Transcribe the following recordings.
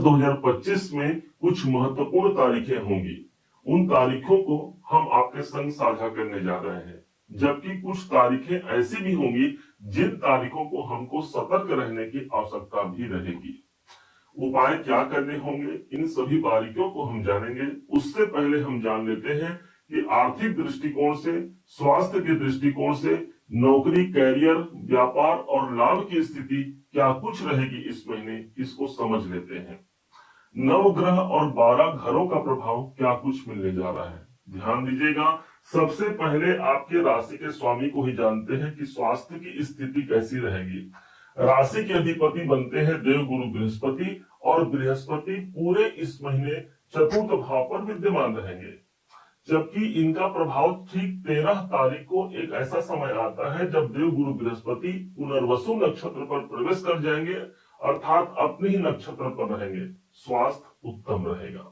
2025 में कुछ महत्वपूर्ण तारीखें होंगी। उन तारीखों को हम आपके संग साझा करने जा रहे हैं, जबकि कुछ तारीखें ऐसी भी होंगी जिन तारीखों को हमको सतर्क रहने की आवश्यकता भी रहेगी। उपाय क्या करने होंगे, इन सभी बारीकियों को हम जानेंगे। उससे पहले हम जान लेते हैं कि आर्थिक दृष्टिकोण से, स्वास्थ्य के दृष्टिकोण से, नौकरी, कैरियर, व्यापार और लाभ की स्थिति क्या कुछ रहेगी इस महीने, इसको समझ लेते हैं। नवग्रह और 12 घरों का प्रभाव क्या कुछ मिलने जा रहा है, ध्यान दीजिएगा। सबसे पहले आपके राशि के स्वामी को ही जानते हैं कि स्वास्थ्य की स्थिति कैसी रहेगी। राशि के अधिपति बनते हैं देव गुरु बृहस्पति, और बृहस्पति पूरे इस महीने चतुर्थ भाव पर विद्यमान रहेंगे, जबकि इनका प्रभाव ठीक 13 तारीख को एक ऐसा समय आता है जब देव गुरु बृहस्पति पुनर्वसु नक्षत्र पर प्रवेश कर जाएंगे, अर्थात अपने ही नक्षत्र पर रहेंगे। स्वास्थ्य उत्तम रहेगा।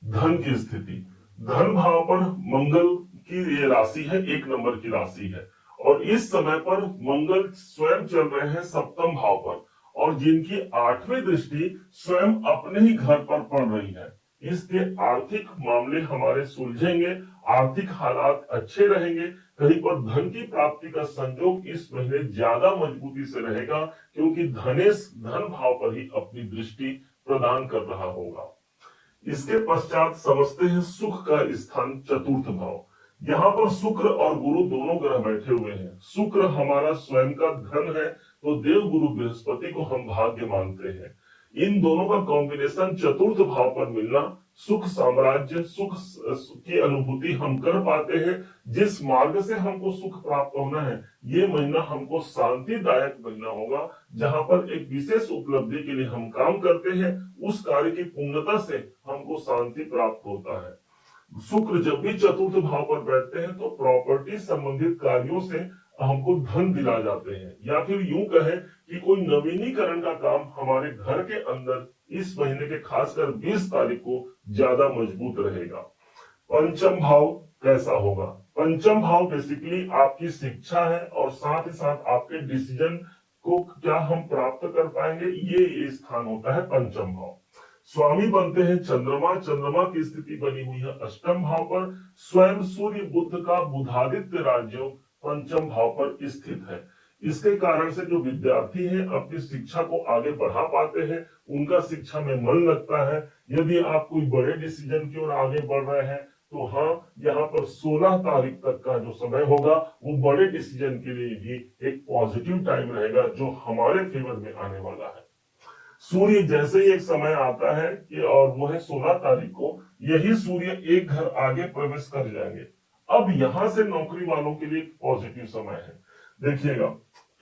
धन की स्थिति, धन भाव पर मंगल की ये राशि है, 1 नंबर की राशि है, और इस समय पर मंगल स्वयं चल रहे हैं सप्तम भाव पर, और जिनकी 8वीं दृष्टि स्वयं अपने ही घर पर पड़ रही है। इसके आर्थिक मामले हमारे सुलझेंगे, आर्थिक हालात अच्छे रहेंगे। कहीं पर धन की प्राप्ति का संयोग इस महीने ज्यादा मजबूती से रहेगा, क्योंकि धनेश धन भाव पर ही अपनी दृष्टि प्रदान कर रहा होगा। इसके पश्चात समझते हैं सुख का स्थान चतुर्थ भाव। यहाँ पर शुक्र और गुरु दोनों ग्रह बैठे हुए हैं। शुक्र हमारा स्वयं का धन है, तो देव गुरु बृहस्पति को हम भाग्य मानते हैं। इन दोनों का कॉम्बिनेशन चतुर्थ भाव पर मिलना, सुख, साम्राज्य, सुख की अनुभूति हम कर पाते हैं। जिस मार्ग से हमको सुख प्राप्त होना है, ये महीना हमको शांतिदायक महीना होगा। जहां पर एक विशेष उपलब्धि के लिए हम काम करते हैं, उस कार्य की पूर्णता से हमको शांति प्राप्त होता है। शुक्र जब भी चतुर्थ भाव पर बैठते हैं तो प्रॉपर्टी संबंधित कार्यों से हमको धन दिला जाते हैं, या फिर यूं कहें कि कोई नवीनीकरण का काम हमारे घर के अंदर इस महीने के खासकर 20 तारीख को ज्यादा मजबूत रहेगा। पंचम भाव कैसा होगा? पंचम भाव बेसिकली आपकी शिक्षा है, और साथ ही साथ आपके डिसीजन को क्या हम प्राप्त कर पाएंगे, ये स्थान होता है पंचम भाव। स्वामी बनते हैं चंद्रमा। चंद्रमा की स्थिति बनी हुई है अष्टम भाव पर। स्वयं सूर्य बुध का बुधादित्य राजयोग पंचम भाव पर स्थित है। इसके कारण से जो विद्यार्थी हैं अपनी शिक्षा को आगे बढ़ा पाते हैं, उनका शिक्षा में मन लगता है। यदि आप कोई बड़े डिसीजन की ओर आगे बढ़ रहे हैं तो हाँ, यहाँ पर 16 तारीख तक का जो समय होगा वो बड़े डिसीजन के लिए भी एक पॉजिटिव टाइम रहेगा, जो हमारे फेवर में आने वाला है। सूर्य जैसे ही एक समय आता है कि, और वो है 16 तारीख को, यही सूर्य एक घर आगे प्रवेश कर जाएंगे। अब यहां से नौकरी वालों के लिए पॉजिटिव समय है। देखिएगा,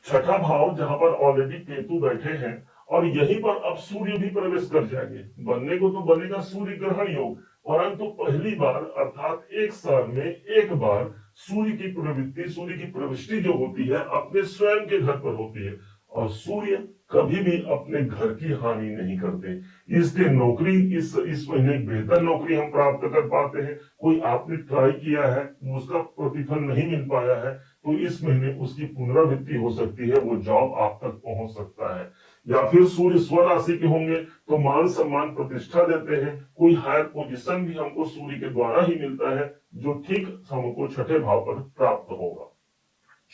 छठा भाव जहां पर ऑलरेडी केतु बैठे हैं, और यहीं पर अब सूर्य भी प्रवेश कर जाएंगे। बनने को तो बनेगा सूर्य ग्रहण योग, परंतु पहली बार अर्थात एक साल में एक बार सूर्य की प्रवृत्ति, सूर्य की प्रविष्टि जो होती है अपने स्वयं के घर पर होती है, और सूर्य कभी भी अपने घर की हानि नहीं करते। इसलिए नौकरी इस महीने बेहतर नौकरी हम प्राप्त कर पाते हैं। कोई आपने ट्राई किया है, उसका प्रतिफल नहीं मिल पाया है, तो इस महीने उसकी पुनरावृत्ति हो सकती है, वो जॉब आप तक पहुंच सकता है। या फिर सूर्य स्वराशि के होंगे तो मान सम्मान प्रतिष्ठा देते हैं। कोई हायर पोजीशन भी हमको सूर्य के द्वारा ही मिलता है, जो ठीक हमको छठे भाव पर प्राप्त होगा।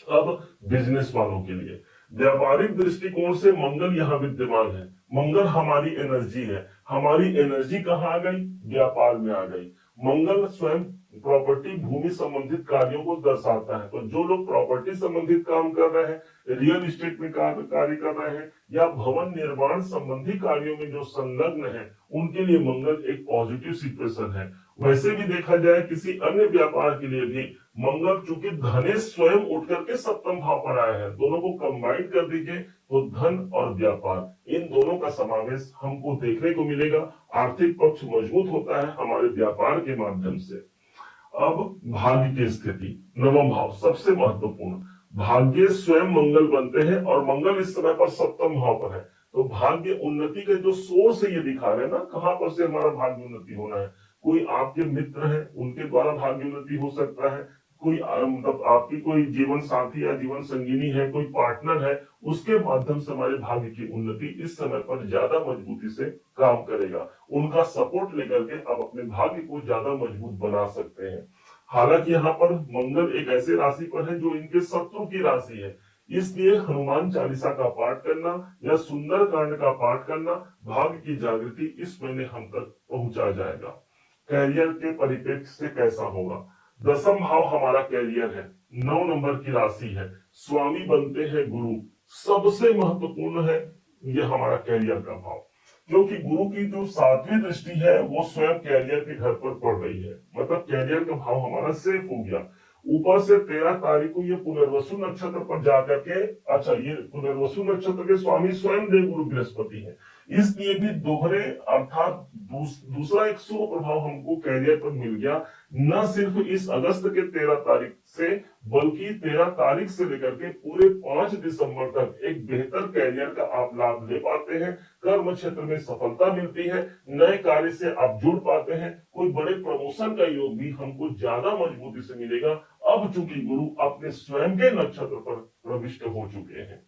अब बिजनेस वालों के लिए व्यापारिक दृष्टिकोण से मंगल यहाँ विद्यमान है। मंगल हमारी एनर्जी है। हमारी एनर्जी कहाँ आ गई? व्यापार में आ गई। मंगल स्वयं प्रॉपर्टी, भूमि संबंधित कार्यों को दर्शाता है। तो जो लोग प्रॉपर्टी संबंधित काम कर रहे हैं, रियल एस्टेट में कार्य कर रहे हैं, या भवन निर्माण संबंधी कार्यों में जो संलग्न है, उनके लिए मंगल एक पॉजिटिव सिचुएशन है। वैसे भी देखा जाए किसी अन्य व्यापार के लिए भी मंगल, चूंकि धनेश स्वयं उठ करके सप्तम भाव पर आए हैं, दोनों को कंबाइन कर दीजिए तो धन और व्यापार, इन दोनों का समावेश हमको देखने को मिलेगा। आर्थिक पक्ष मजबूत होता है हमारे व्यापार के माध्यम से। अब भाग्य की स्थिति, नवम भाव सबसे महत्वपूर्ण। भाग्य स्वयं मंगल बनते हैं, और मंगल इस समय पर सप्तम भाव पर है। तो भाग्य उन्नति के जो सोर्स ये दिखा रहे हैं ना, कहां पर से हमारा भाग्य उन्नति होना है। कोई आपके मित्र हैं, उनके द्वारा भाग्य उन्नति हो सकता है। कोई मतलब आपकी कोई जीवन साथी या जीवन संगिनी है, कोई पार्टनर है, उसके माध्यम से हमारे भाग्य की उन्नति इस समय पर ज्यादा मजबूती से काम करेगा। उनका सपोर्ट लेकर के आप अपने भाग्य को ज्यादा मजबूत बना सकते हैं। हालांकि यहाँ पर मंगल एक ऐसी राशि पर है जो इनके शत्रु की राशि है, इसलिए हनुमान चालीसा का पाठ करना या सुंदर कांड का पाठ करना भाग्य की जागृति इस महीने हम तक पहुंचा जाएगा। कैरियर के परिप्रेक्ष्य से कैसा होगा? दसम भाव हमारा कैरियर है, 9 नंबर की राशि है, स्वामी बनते हैं गुरु, सबसे महत्वपूर्ण है ये हमारा कैरियर का भाव, क्योंकि गुरु की जो 7वीं दृष्टि है वो स्वयं कैरियर के घर पर पड़ रही है, मतलब कैरियर का भाव हमारा सेफ हो गया। ऊपर से 13 तारीख को ये पुनर्वसु नक्षत्र पर जाकर के, अच्छा ये पुनर्वसु नक्षत्र के स्वामी स्वयं देवगुरु बृहस्पति है, इसलिए भी दोहरे अर्थात दूसरा एक शुभ प्रभाव हमको कैरियर पर मिल गया। न सिर्फ इस अगस्त के 13 तारीख से, बल्कि 13 तारीख से लेकर के पूरे 5 दिसंबर तक एक बेहतर कैरियर का आप लाभ ले पाते हैं। कर्म क्षेत्र में सफलता मिलती है, नए कार्य से आप जुड़ पाते हैं, कोई बड़े प्रमोशन का योग भी हमको ज्यादा मजबूती से मिलेगा। अब चूंकि गुरु अपने स्वयं के नक्षत्र पर प्रविष्ट हो चुके हैं।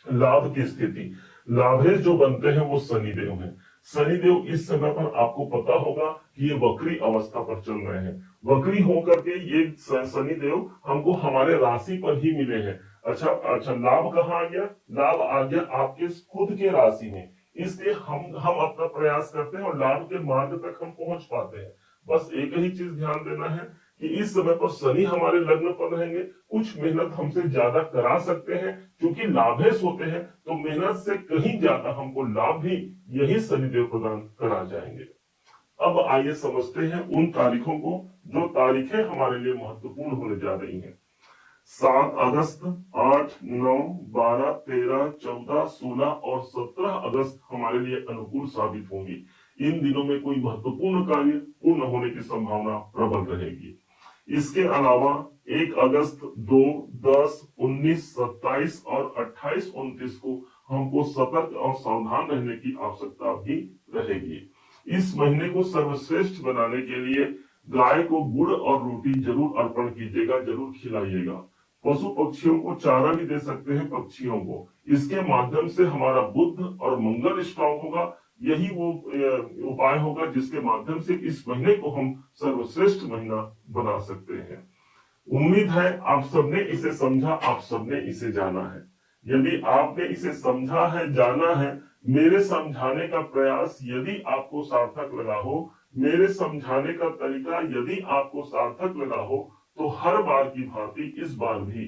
लाभ की स्थिति, लाभेश जो बनते हैं वो शनिदेव हैं। शनिदेव इस समय पर आपको पता होगा कि ये वक्री अवस्था पर चल रहे हैं। वक्री होकर के ये शनिदेव हमको हमारे राशि पर ही मिले हैं। अच्छा, लाभ कहाँ आ गया? लाभ आ गया आपके खुद के राशि में, इसलिए हम अपना प्रयास करते हैं और लाभ के मार्ग तक हम पहुंच पाते हैं। बस एक ही चीज ध्यान देना है कि इस समय पर शनि हमारे लग्न पर रहेंगे, कुछ मेहनत हमसे ज्यादा करा सकते हैं, क्योंकि लाभेश होते हैं तो मेहनत से कहीं ज्यादा हमको लाभ भी यही शनिदेव प्रदान करा जाएंगे। अब आइए समझते हैं उन तारीखों को जो तारीखें हमारे लिए महत्वपूर्ण होने जा रही हैं। 7 अगस्त, 8, 9, 12, 13, 14, 16 और 17 अगस्त हमारे लिए अनुकूल साबित होंगी। इन दिनों में कोई महत्वपूर्ण कार्य पूर्ण होने की संभावना प्रबल रहेगी। इसके अलावा 1 अगस्त, 2, 10, 19, 27 और 28, 29 को हमको सतर्क और सावधान रहने की आवश्यकता भी रहेगी। इस महीने को सर्वश्रेष्ठ बनाने के लिए गाय को गुड़ और रोटी जरूर अर्पण कीजिएगा, जरूर खिलाइएगा। पशु पक्षियों को चारा भी दे सकते हैं पक्षियों को, इसके माध्यम से हमारा बुद्ध और मंगल स्ट्रांग होगा। यही वो उपाय होगा जिसके माध्यम से इस महीने को हम सर्वश्रेष्ठ महीना बना सकते हैं। उम्मीद है आप सबने इसे समझा, आप सबने इसे जाना है। यदि आपने इसे समझा है, जाना है, मेरे समझाने का प्रयास यदि आपको सार्थक लगा हो, मेरे समझाने का तरीका यदि आपको सार्थक लगा हो, तो हर बार की भांति इस बार भी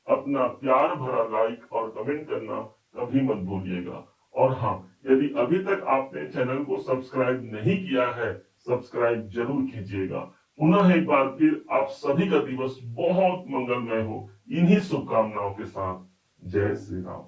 अपना प्यार भरा लाइक और कमेंट करना कभी मत भूलिएगा। और हाँ, यदि अभी तक आपने चैनल को सब्सक्राइब नहीं किया है, सब्सक्राइब जरूर कीजिएगा। पुनः एक बार फिर आप सभी का दिवस बहुत मंगलमय हो, इन्हीं शुभकामनाओं के साथ। जय श्री राम।